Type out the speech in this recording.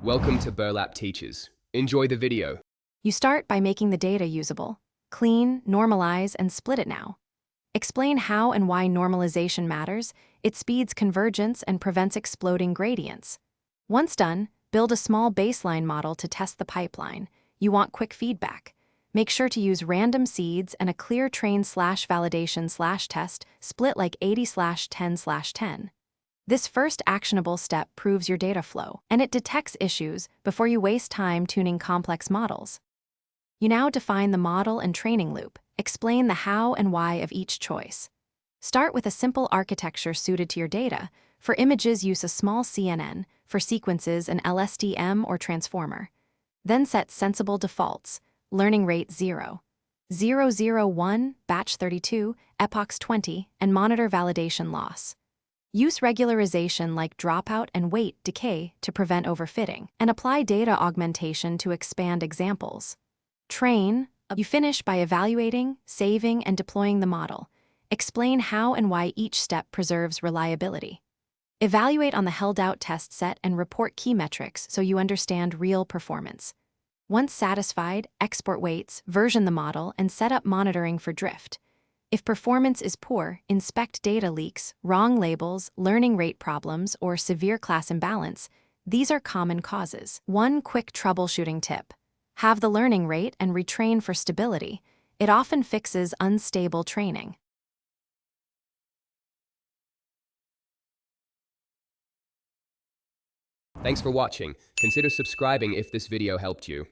Welcome to Burlap Teachers. Enjoy the video. You start by making the data usable. Clean, normalize, and split it now. Explain how and why normalization matters. It speeds convergence and prevents exploding gradients. Once done, build a small baseline model to test the pipeline. You want quick feedback. Make sure to use random seeds and a clear train/validation/test split like 80/10/10. This first actionable step proves your data flow, and it detects issues before you waste time tuning complex models. You now define the model and training loop. Explain the how and why of each choice. Start with a simple architecture suited to your data. For images, use a small CNN. For sequences, an LSTM or transformer. Then set sensible defaults. Learning rate 0, 001, batch 32, epochs 20, and monitor validation loss. Use regularization like dropout and weight decay to prevent overfitting, and apply data augmentation to expand examples. Train. You finish by evaluating, saving, and deploying the model. Explain how and why each step preserves reliability. Evaluate on the held-out test set and report key metrics so you understand real performance. Once satisfied, export weights, version the model, and set up monitoring for drift. If performance is poor, inspect data leaks, wrong labels, learning rate problems, or severe class imbalance. These are common causes. One quick troubleshooting tip: have the learning rate and retrain for stability. It often fixes unstable training. Thanks for watching. Consider subscribing if this video helped you.